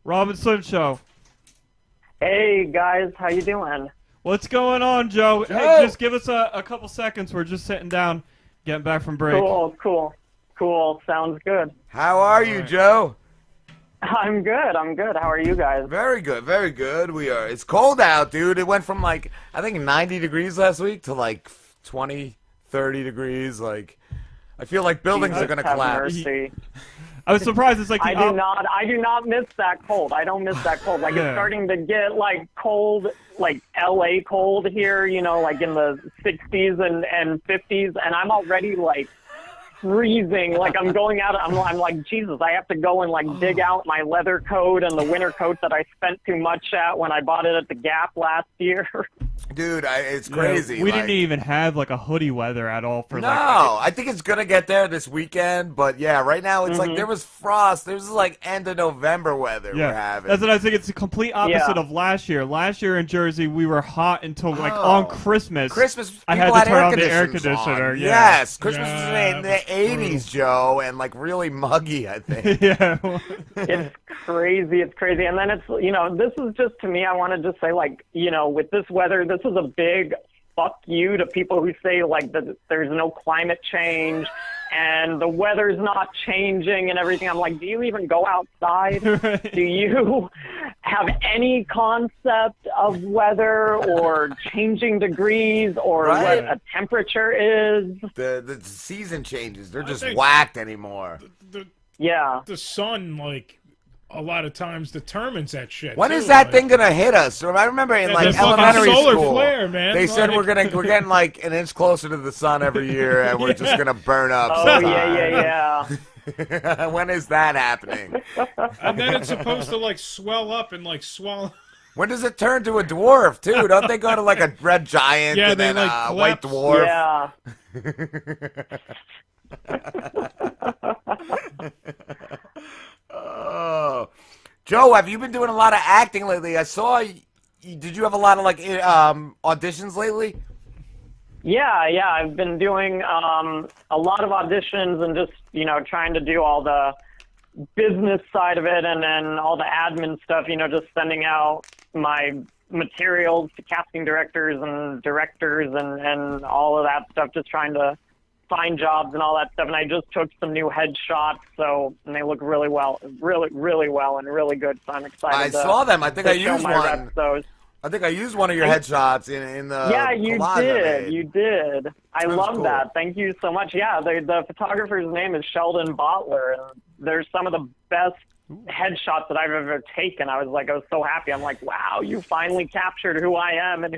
Robinson Show. Hey guys, how you doing? What's going on, Joe? Hey, just give us a couple seconds. We're just sitting down, getting back from break. Cool. Sounds good. How are you, Joe? I'm good. How are you guys? Very good, very good. We are. It's cold out, dude. It went from like, I think 90 degrees last week to like 20, 30 degrees. Like, I feel like buildings are going to collapse. Mercy. I was surprised. It's like I do not miss that cold. I don't miss that cold. Like It's starting to get like cold, like LA cold here, you know, like in the 60s and 50s, and I'm already like freezing. Like I'm going out, I'm like, Jesus, I have to go and like dig out my leather coat and the winter coat that I spent too much at when I bought it at the Gap last year. Dude, it's crazy. We didn't even have like a hoodie weather at all for No, I think it's going to get there this weekend, but yeah, right now it's like there was frost. There's like end of November weather we're having. That's what I think. It's the complete opposite of last year. Last year in Jersey, we were hot until like on Christmas. I had to turn on the air conditioner. Yes, Christmas was in the 80s, Joe, and like really muggy, I think. It's crazy. It's crazy. And then it's, you know, this is just, to me, I want to just say, like, you know, with this weather, this is a big fuck you to people who say, like, that there's no climate change and the weather's not changing and everything. I'm like, do you even go outside? Do you have any concept of weather or changing degrees or what a temperature is? The season changes. They're just whacked anymore. The sun, like, a lot of times determines that shit. When is that thing gonna hit us? I remember in like elementary school, flare, man. They said we're getting like an inch closer to the sun every year, and we're just gonna burn up. Oh yeah. When is that happening? And then it's supposed to like swell up and like swallow. When does it turn to a dwarf too? Don't they go to like a red giant and then like a white dwarf? Yeah. Oh, Joe, have you been doing a lot of acting lately? I saw. Did you have a lot of like auditions lately? Yeah. I've been doing a lot of auditions and just, you know, trying to do all the business side of it and then all the admin stuff. You know, just sending out my materials to casting directors and directors and all of that stuff. Just trying to find jobs and all that stuff, and I just took some new headshots, and they look really well and really good. So I'm excited. I saw them. I think I used one. Those. I think I used one of your headshots in the. Yeah, you did. You did. I love that. Thank you so much. Yeah, the photographer's name is Sheldon Botler, and there's some of the best headshots that I've ever taken. I was so happy. I'm like, wow, you finally captured who I am and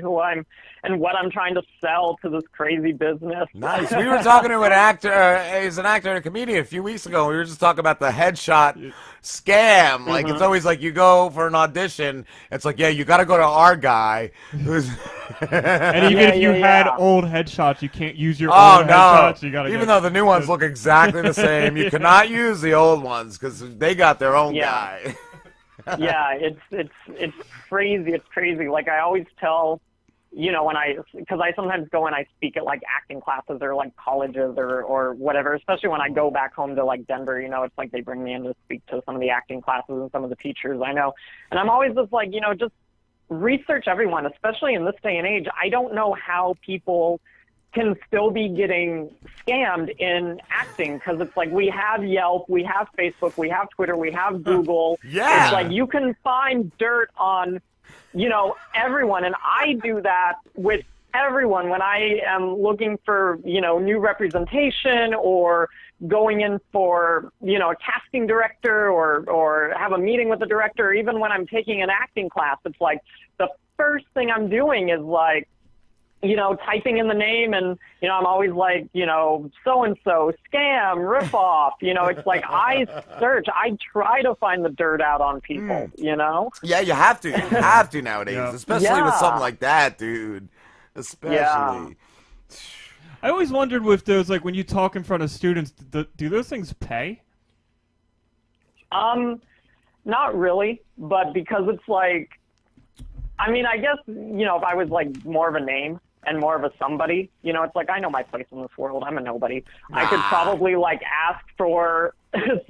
what I'm trying to sell to this crazy business. Nice. We were talking to an actor, he's an actor and a comedian a few weeks ago. We were just talking about the headshot scam. Like, it's always like you go for an audition, it's like, yeah, you got to go to our guy. Who's and even if you had old headshots, you can't use your old headshots. You gotta even though the new ones look exactly the same, you cannot use the old ones because they got their own guy. Yeah, it's crazy. It's crazy. Like I always tell, you know, because I sometimes go and I speak at like acting classes or like colleges or whatever, especially when I go back home to like Denver, you know, it's like they bring me in to speak to some of the acting classes and some of the teachers I know. And I'm always just like, you know, just research everyone, especially in this day and age. I don't know how people can still be getting scammed in acting because it's like we have Yelp, we have Facebook, we have Twitter, we have Google. Yeah. It's like you can find dirt on, you know, everyone. And I do that with everyone when I am looking for, you know, new representation or going in for, you know, a casting director or have a meeting with a director, or even when I'm taking an acting class. It's like the first thing I'm doing is like, you know, typing in the name, and, you know, I'm always like, you know, so-and-so, scam, ripoff, you know, it's like I try to find the dirt out on people, you know? Yeah, you have to nowadays, especially with something like that, dude, especially. Yeah. I always wondered with those, like, when you talk in front of students, do those things pay? Not really, but because it's like, I mean, I guess, you know, if I was like more of a name and more of a somebody, you know, it's like I know my place in this world. I'm a nobody. I could probably like ask for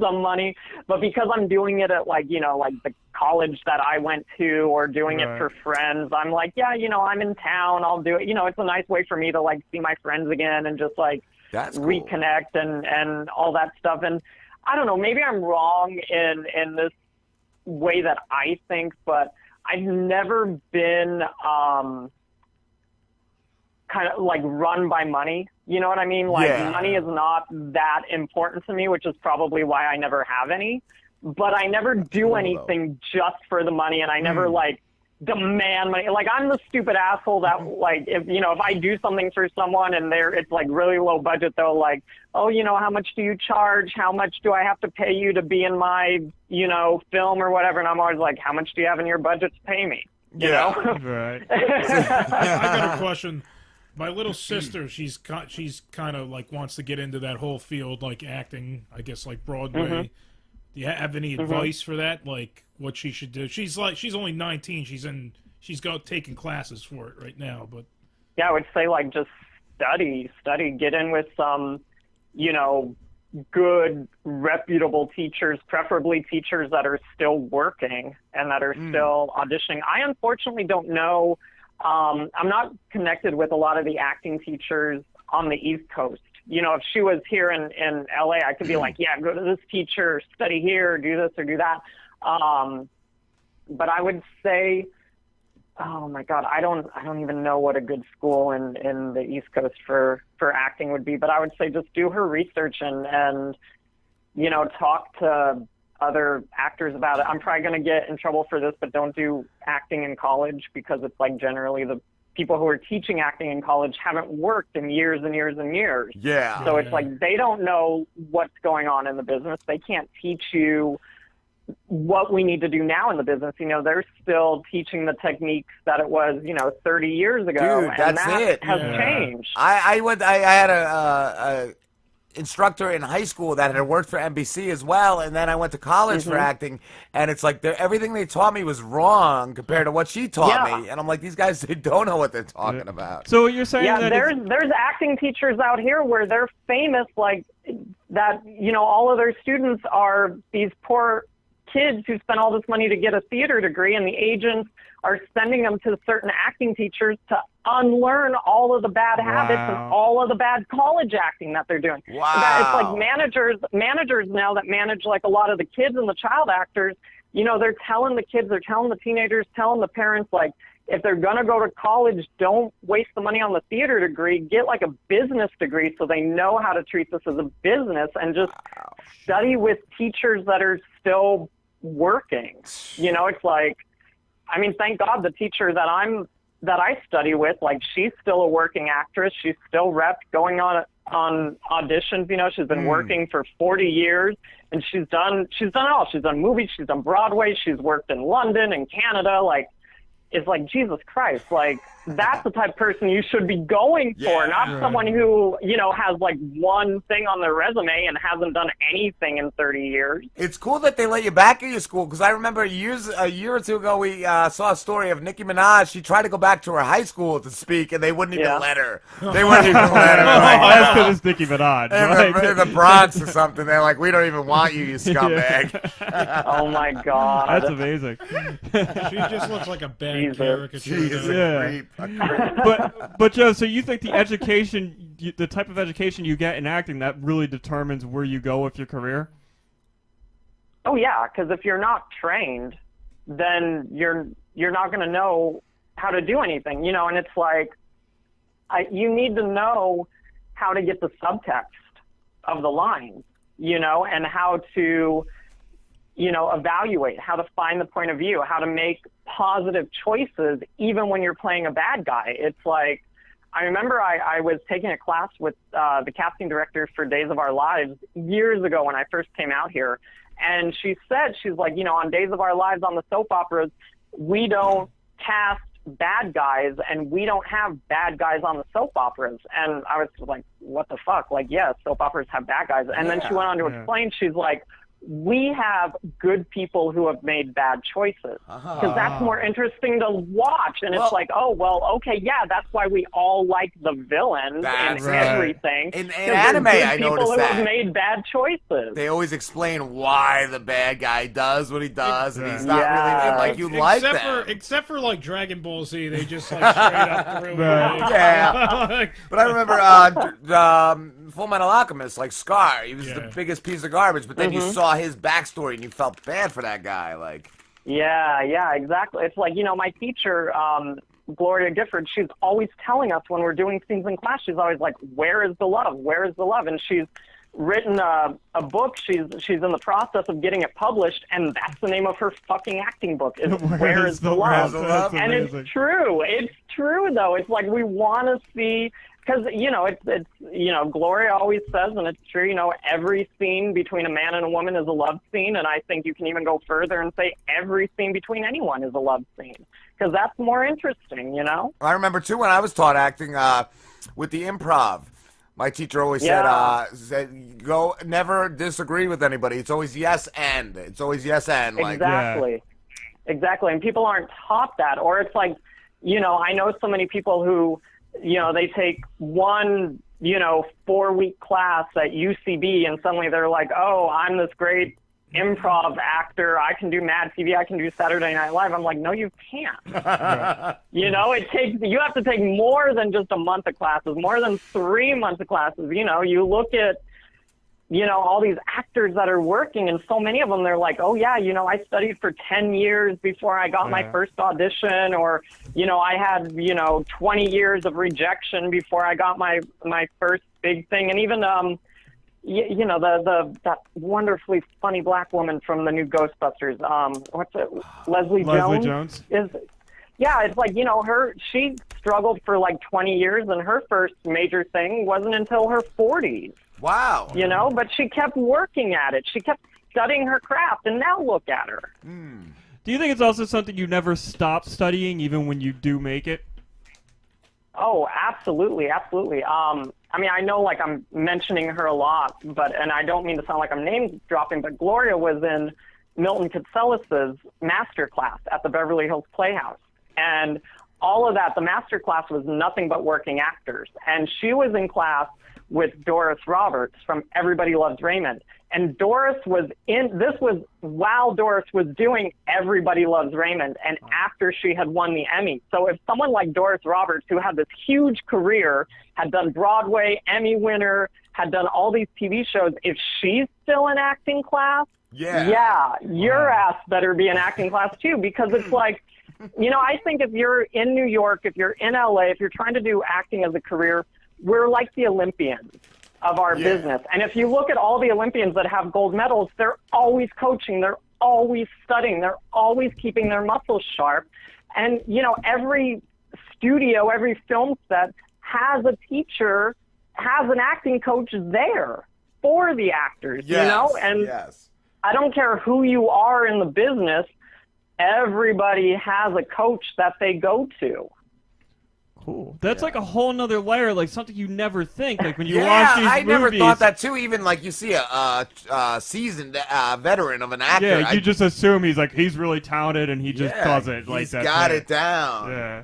some money, but because I'm doing it at like, like the college that I went to, or doing it for friends, I'm like, yeah, I'm in town, I'll do it. It's a nice way for me to like see my friends again and just like That's cool. reconnect and all that stuff. And I don't know, maybe I'm wrong in this way that I think, but I've never been kind of like run by money. You know what I mean? Like money is not that important to me, which is probably why I never have any. But I never do anything just for the money, and I never like demand money. Like I'm the stupid asshole that like if I do something for someone and it's like really low budget, they'll like, oh, how much do you charge? How much do I have to pay you to be in my film or whatever? And I'm always like, how much do you have in your budget to pay me? You know? Right. I got a question. My little sister, she's kind of like wants to get into that whole field, like acting, I guess, like Broadway. Do you have any advice for that? Like what she should do? She's only 19. She's taking classes for it right now. But yeah, I would say like just study, get in with some, good, reputable teachers, preferably teachers that are still working and that are still auditioning. I unfortunately don't know. I'm not connected with a lot of the acting teachers on the East Coast. If she was here in LA, I could be like, yeah, go to this teacher, study here, do this or do that. But I would say, oh my God, I don't even know what a good school in the East Coast for acting would be. But I would say just do her research and talk to other actors about it. I'm probably going to get in trouble for this, but don't do acting in college, because it's like generally the people who are teaching acting in college haven't worked in years and years and years. Yeah. So it's like they don't know what's going on in the business. They can't teach you what we need to do now in the business. They're still teaching the techniques that it was, 30 years ago. Dude, and that's that it. has changed. I had a instructor in high school that had worked for NBC as well, and then I went to college for acting, and it's like everything they taught me was wrong compared to what she taught me, and I'm like, these guys, they don't know what they're talking about. So what you're saying that there's acting teachers out here where they're famous, like that, all of their students are these poor kids who spent all this money to get a theater degree, and the agents are sending them to certain acting teachers to unlearn all of the bad habits and all of the bad college acting that they're doing. Wow. It's like managers now that manage like a lot of the kids and the child actors, they're telling the kids, they're telling the teenagers, telling the parents, like, if they're going to go to college, don't waste the money on the theater degree. Get like a business degree so they know how to treat this as a business, and just study with teachers that are still working. It's like, I mean, thank God the teacher that I study with, like, she's still a working actress. She's still repped, going on auditions. She's been working for 40 years, and she's done it all. She's done movies, she's done Broadway, she's worked in London and Canada. Like, it's like, Jesus Christ, like, that's the type of person you should be going for, not someone who, has like one thing on their resume and hasn't done anything in 30 years. It's cool that they let you back in your school, because I remember a year or two ago, we saw a story of Nicki Minaj. She tried to go back to her high school to speak, and they wouldn't even let her. They wouldn't even let her. That's because it's Nicki Minaj. In the Bronx or something. They're like, we don't even want you, you scumbag. Oh, my God. That's amazing. She just looks like a bad caricature. But Joe, so you think the education, the type of education you get in acting, that really determines where you go with your career? Oh yeah, because if you're not trained, then you're not going to know how to do anything, and it's like, you need to know how to get the subtext of the lines, and how to, evaluate, how to find the point of view, how to make positive choices even when you're playing a bad guy. It's like, I remember I was taking a class with the casting director for Days of Our Lives years ago when I first came out here, and she's like, on Days of Our Lives, on the soap operas, we don't cast bad guys, and we don't have bad guys on the soap operas. And I was like, what the fuck? Like, yeah, soap operas have bad guys. And then she went on to explain, she's like, we have good people who have made bad choices, because that's more interesting to watch. And it's like, oh, well, okay, yeah, that's why we all like the villains in everything. In anime, I noticed people who that. have made bad choices. They always explain why the bad guy does what he does, and he's not really like you like that. Except for like Dragon Ball Z, they just like straight up threw Yeah. But I remember Full Metal Alchemist, like Scar. He was the biggest piece of garbage, but then you saw his backstory and you felt bad for that guy. Like, yeah, exactly. It's like, my teacher, Gloria Gifford, she's always telling us when we're doing things in class, she's always like, where is the love? Where is the love? And she's written a book. She's in the process of getting it published, and that's the name of her fucking acting book, is Where is the Love? And it's true. It's true, though. It's like we want to see... Because, it's Gloria always says, and it's true, every scene between a man and a woman is a love scene, and I think you can even go further and say every scene between anyone is a love scene, because that's more interesting, I remember, too, when I was taught acting with the improv, my teacher always said, go, never disagree with anybody. It's always yes and. It's always yes and. Exactly. Exactly, and people aren't taught that, or it's like, I know so many people who... they take one, 4-week class at UCB, and suddenly they're like, oh, I'm this great improv actor. I can do Mad TV. I can do Saturday Night Live. I'm like, no, you can't. You have to take more than just a month of classes, more than 3 months of classes. You look at, all these actors that are working, and so many of them, they're like, oh, yeah, I studied for 10 years before I got my first audition, or, I had, 20 years of rejection before I got my first big thing. And even, that wonderfully funny black woman from the new Ghostbusters, what's it, Leslie Jones? It's like, she struggled for like 20 years, and her first major thing wasn't until her 40s. Wow. But she kept working at it. She kept studying her craft, and now look at her. Do you think it's also something you never stop studying, even when you do make it? Oh, absolutely, absolutely. I know, like, I'm mentioning her a lot, and I don't mean to sound like I'm name dropping, but Gloria was in Milton Katselas' master class at the Beverly Hills Playhouse. And all of that, the master class was nothing but working actors. And she was in class with Doris Roberts from Everybody Loves Raymond. And Doris was while Doris was doing Everybody Loves Raymond, and after she had won the Emmy. So if someone like Doris Roberts, who had this huge career, had done Broadway, Emmy winner, had done all these TV shows, if she's still in acting class, your ass better be in acting class too, because it's like, I think if you're in New York, if you're in LA, if you're trying to do acting as a career, we're like the Olympians of our business. And if you look at all the Olympians that have gold medals, they're always coaching, they're always studying, they're always keeping their muscles sharp. And, every studio, every film set has a teacher, has an acting coach there for the actors, And I don't care who you are in the business, everybody has a coach that they go to. Cool. That's like a whole nother layer, like something you never think. Like when you watch these I movies. never thought that too. Even like you see a seasoned veteran of an actor. Yeah, you just assume he's really talented and he just does it. Like he's got it down. Yeah.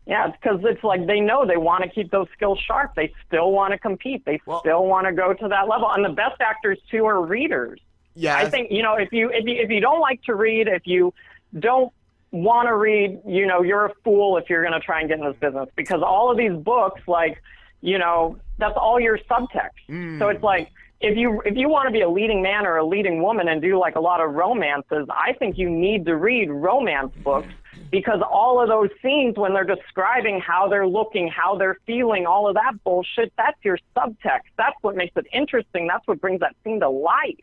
Yeah, because it's like they know they want to keep those skills sharp. They still want to compete. They still want to go to that level. And the best actors too are readers. Yeah, I think if you don't like to read, if you don't want to read, you're a fool if you're going to try and get in this business, because all of these books, like, that's all your subtext. So it's like, if you want to be a leading man or a leading woman and do like a lot of romances, I think you need to read romance books, because all of those scenes when they're describing how they're looking, how they're feeling, all of that bullshit, that's your subtext. That's what makes it interesting. That's what brings that scene to life.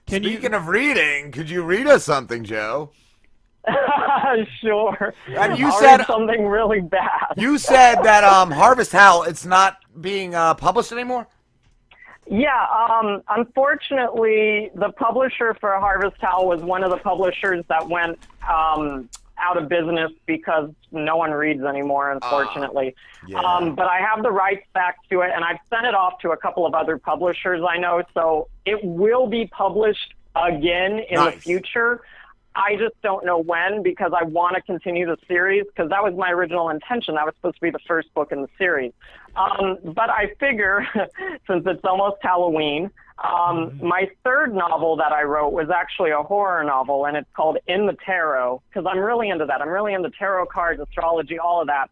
Speaking of reading, could you read us something, Joe? Sure. And you I'll said read something really bad. You said that Harvest Howl, it's not being published anymore? Yeah, unfortunately, the publisher for Harvest Howl was one of the publishers that went out of business because no one reads anymore, unfortunately. But I have the rights back to it, and I've sent it off to a couple of other publishers I know, so it will be published again in the future. I just don't know when, because I want to continue the series, because that was my original intention. That was supposed to be the first book in the series. But I figure, since it's almost Halloween, my third novel that I wrote was actually a horror novel, and it's called In the Tarot, because I'm really into that. I'm really into tarot cards, astrology, all of that.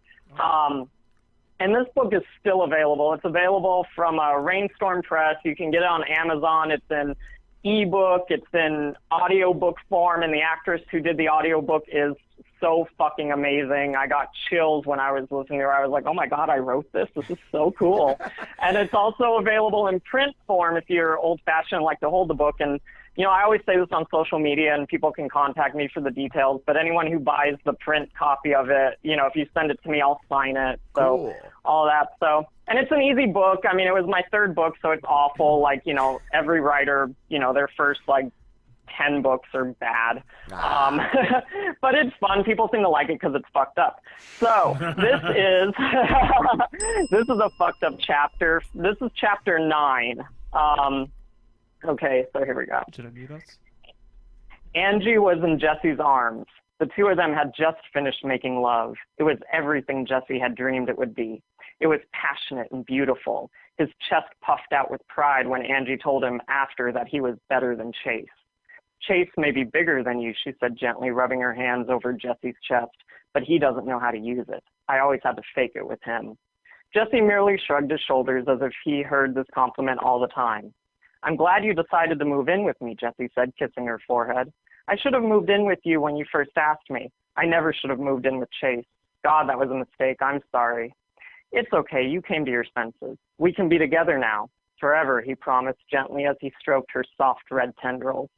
And this book is still available. It's available from Rainstorm Press. You can get it on Amazon. It's in ebook, it's in audiobook form, and the actress who did the audiobook is so fucking amazing. I got chills when I was listening to her. I was like, oh my God, I wrote this. This is so cool. And it's also available in print form if you're old-fashioned and like to hold the book. And, you know, I always say this on social media, and people can contact me for the details, but anyone who buys the print copy of it, you know, if you send it to me, I'll sign it. So all that. So, and it's an easy book. I mean, it was my third book, so it's awful. Like, you know, every writer, you know, their first, like, 10 books are bad. But it's fun. People seem to like it because it's fucked up. So this is, this is a fucked up chapter. This is chapter 9. Okay, so here we go. Should I mute us? Angie was in Jesse's arms. The two of them had just finished making love. It was everything Jesse had dreamed it would be. It was passionate and beautiful. His chest puffed out with pride when Angie told him after that he was better than Chase. Chase may be bigger than you, she said gently, rubbing her hands over Jesse's chest, but he doesn't know how to use it. I always had to fake it with him. Jesse merely shrugged his shoulders as if he heard this compliment all the time. I'm glad you decided to move in with me, Jesse said, kissing her forehead. I should have moved in with you when you first asked me. I never should have moved in with Chase. God, that was a mistake. I'm sorry. It's okay. You came to your senses. We can be together now. Forever, he promised gently as he stroked her soft red tendrils.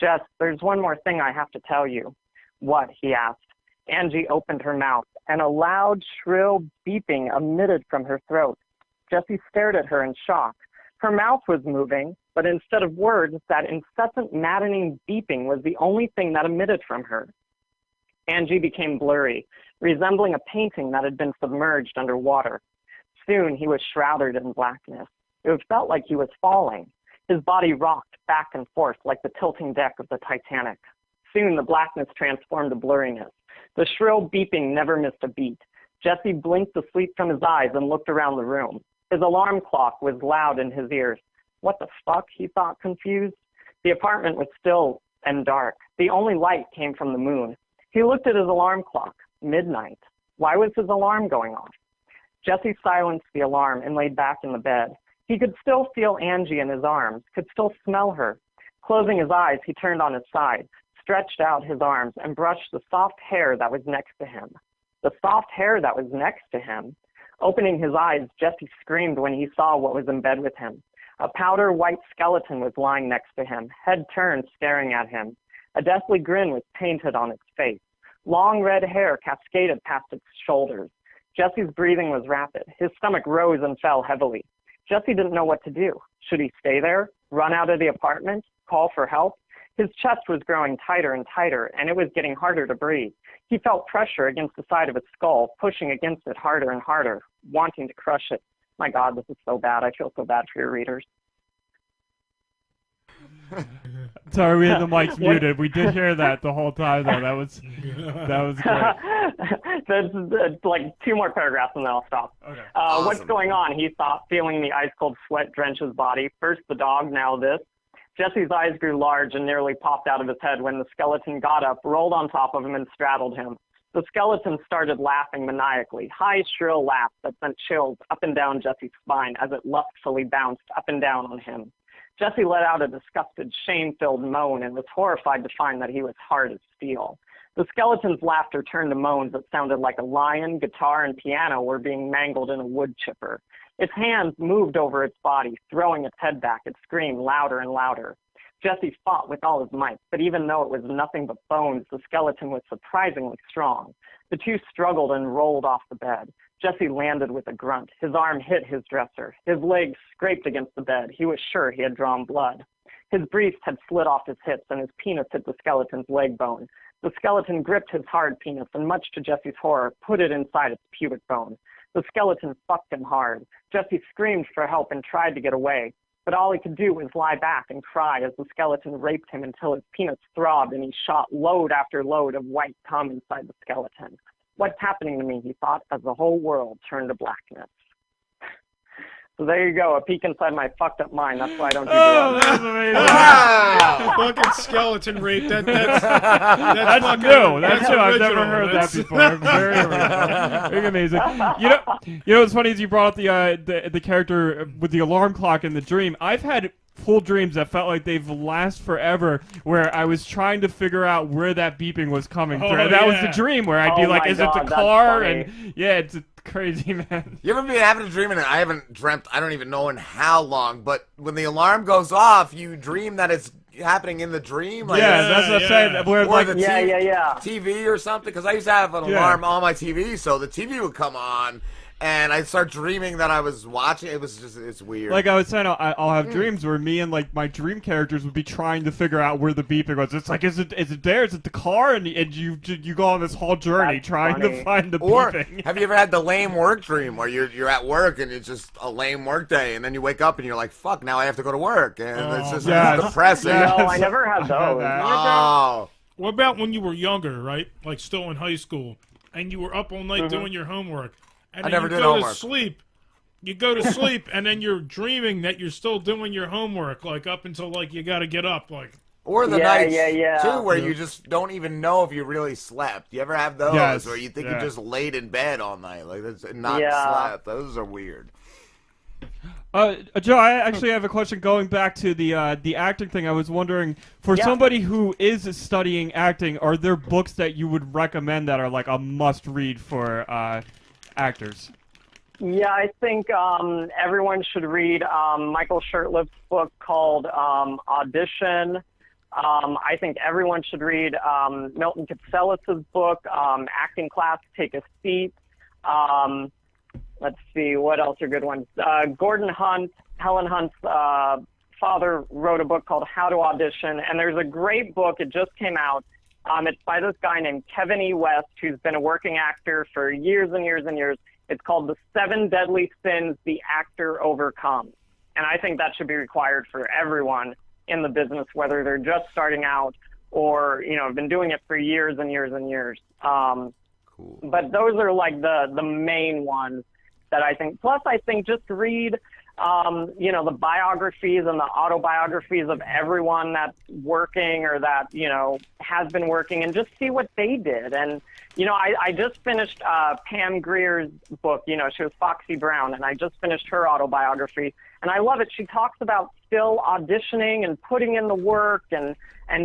Jess, there's one more thing I have to tell you. What? He asked. Angie opened her mouth, and a loud, shrill beeping emitted from her throat. Jesse stared at her in shock. Her mouth was moving, but instead of words, that incessant, maddening beeping was the only thing that emitted from her. Angie became blurry, resembling a painting that had been submerged under water. Soon he was shrouded in blackness. It felt like he was falling. His body rocked back and forth like the tilting deck of the Titanic. Soon the blackness transformed to blurriness. The shrill beeping never missed a beat. Jesse blinked the sleep from his eyes and looked around the room. His alarm clock was loud in his ears. What the fuck, he thought, confused. The apartment was still and dark. The only light came from the moon. He looked at his alarm clock. Midnight. Why was his alarm going off? Jesse silenced the alarm and laid back in the bed. He could still feel Angie in his arms, could still smell her. Closing his eyes, he turned on his side, stretched out his arms, and brushed the soft hair that was next to him. The soft hair that was next to him? Opening his eyes, Jesse screamed when he saw what was in bed with him. A powder white skeleton was lying next to him, head turned, staring at him. A deathly grin was painted on its face. Long red hair cascaded past its shoulders. Jesse's breathing was rapid. His stomach rose and fell heavily. Jesse didn't know what to do. Should he stay there? Run out of the apartment? Call for help? His chest was growing tighter and tighter, and it was getting harder to breathe. He felt pressure against the side of his skull, pushing against it harder and harder, wanting to crush it. My God, this is so bad. I feel so bad for your readers. Sorry, we had the mics muted. We did hear that the whole time, though. That was great. There's like 2 more paragraphs, and then I'll stop. Okay. Awesome. What's going on? He thought, feeling the ice-cold sweat drench his body. First the dog, now this. Jesse's eyes grew large and nearly popped out of his head when the skeleton got up, rolled on top of him, and straddled him. The skeleton started laughing maniacally, high, shrill laugh that sent chills up and down Jesse's spine as it lustfully bounced up and down on him. Jesse let out a disgusted, shame-filled moan and was horrified to find that he was hard as steel. The skeleton's laughter turned to moans that sounded like a lion, guitar, and piano were being mangled in a wood chipper. Its hands moved over its body, throwing its head back. It screamed louder and louder. Jesse fought with all his might, but even though it was nothing but bones, the skeleton was surprisingly strong. The two struggled and rolled off the bed. Jesse landed with a grunt. His arm hit his dresser. His legs scraped against the bed. He was sure he had drawn blood. His briefs had slid off his hips, and his penis hit the skeleton's leg bone. The skeleton gripped his hard penis, and much to Jesse's horror, put it inside its pubic bone. The skeleton fucked him hard. Jesse screamed for help and tried to get away. but all he could do was lie back and cry as the skeleton raped him until his penis throbbed and he shot load after load of white cum inside the skeleton. What's happening to me, he thought, as the whole world turned to blackness. So there you go, a peek inside my fucked up mind. That's why I don't do drugs. That's amazing. Wow! Fucking skeleton rape. That's That's fucking, new. That's new. I've original. never heard That's- that before. Very original. Very amazing. You know what's funny is you brought up the character with the alarm clock in the dream. I've had full dreams that felt like they've last forever, where I was trying to figure out where that beeping was coming through. And that was the dream where I'd be Oh like, my is it God, the that's car? funny. And yeah, it's crazy, man. You ever been having a dream, and I haven't dreamt, I don't even know in how long, but when the alarm goes off, you dream that it's happening in the dream? Like, Yeah, that's what I'm saying. yeah. Where, Or like, the Yeah. TV or something, because I used to have an Yeah. alarm on my TV, so the TV would come on, and I'd start dreaming that I was watching. It was just, it's weird. like I was saying, I'll have dreams where me and like my dream characters would be trying to figure out where the beeping was. It's like, is it there? Is it the car? And you go on this whole journey That's trying funny. to find the Or beeping. have you ever had the lame work dream where you're at work and it's just a lame work day, and then you wake up and you're like, fuck, now I have to go to work, and it's just Yes. depressing. Yes. No, I never had I've had those. that. Oh, What about when you were younger, right? Like still in high school, and you were up all night doing your homework, and I then never you did go homework. to sleep. You go to sleep, and then you're dreaming that you're still doing your homework, like up until like you got to get up, like. or the Yeah, nights yeah. too where you just don't even know if you really slept. You ever have those Yes, where you think yeah. you just laid in bed all night, like that's not Yeah. slept? Those are weird. Joe, I actually have a question going back to the acting thing. I was wondering, for Yeah. somebody who is studying acting, are there books that you would recommend that are like a must-read for actors? Yeah, I think everyone should read Michael Shurtleff's book called Audition. I think everyone should read Milton Katselas' book, Acting Class, Take a Seat. Let's see, what else are good ones? Gordon Hunt, Helen Hunt's father, wrote a book called How to Audition, and there's a great book, it just came out. It's by this guy named Kevin E. West, who's been a working actor for years and years and years. It's called The 7 Deadly Sins the Actor Overcomes. And I think that should be required for everyone in the business, whether they're just starting out or, have been doing it for years and years and years. Cool. But those are like the main ones that I think. Plus, I think just read, the biographies and the autobiographies of everyone that's working or that, has been working, and just see what they did. And, I just finished Pam Grier's book. She was Foxy Brown, and I just finished her autobiography. And I love it. She talks about still auditioning and putting in the work and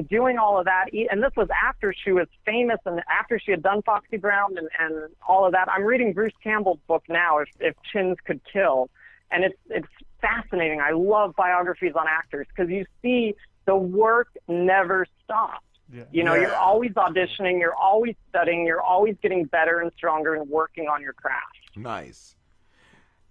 doing all of that. And this was after she was famous and after she had done Foxy Brown and all of that. I'm reading Bruce Campbell's book now, If Chins Could Kill. And it's fascinating. I love biographies on actors because you see the work never stops. Yeah. You're always auditioning, you're always studying, you're always getting better and stronger and working on your craft. Nice.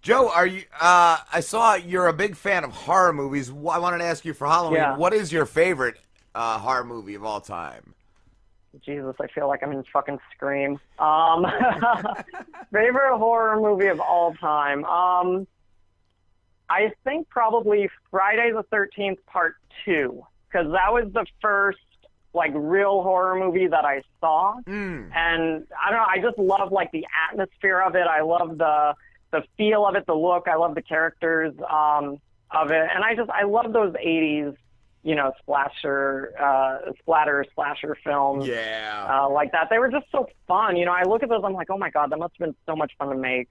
Joe, are you? I saw you're a big fan of horror movies. I wanted to ask you for Halloween. Yeah. What is your favorite horror movie of all time? Jesus, I feel like I'm in fucking Scream. Favorite horror movie of all time. I think probably Friday the 13th Part 2, because that was the first real horror movie that I saw. And I don't know, I just love the atmosphere of it. I love the feel of it, the look. I love the characters of it. And I love those 80s, slasher films. Yeah. Like that. They were just so fun. I look at those, I'm like, oh my God, that must have been so much fun to make,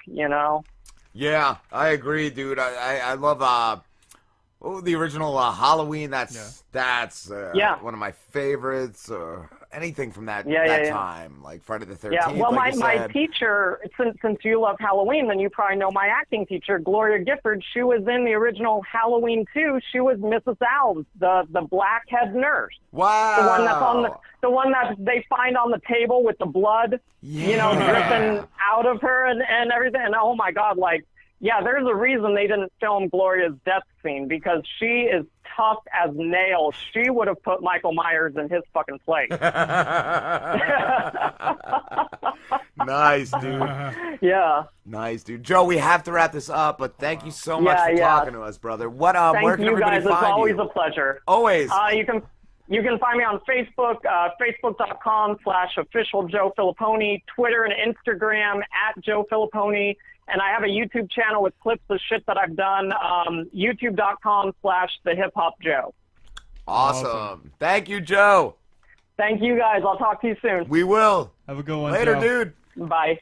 Yeah, I agree, dude. I love the original Halloween. That's one of my favorites. Anything from that time, like Friday the 13th. Yeah, well, like my teacher, since you love Halloween, then you probably know my acting teacher, Gloria Gifford. She was in the original Halloween 2. She was Mrs. Alves, the black head nurse. Wow. The one that's the one that they find on the table with the blood, dripping out of her and everything. And oh my God, there's a reason they didn't film Gloria's death scene, because she is tough as nails. She would have put Michael Myers in his fucking place. Nice, dude. Yeah. Nice, dude. Joe, we have to wrap this up, but thank you so much for talking to us, brother. What? Where Thank can you everybody guys. find It's always you? a pleasure. Always. You can find me on Facebook, facebook.com/official Joe Filippone, Twitter and Instagram @Joe Filippone, and I have a YouTube channel with clips of shit that I've done, youtube.com/thehiphopjoe. Awesome. Thank you, Joe. Thank you guys. I'll talk to you soon. We will. Have a good one, Later, Joe. dude. Bye.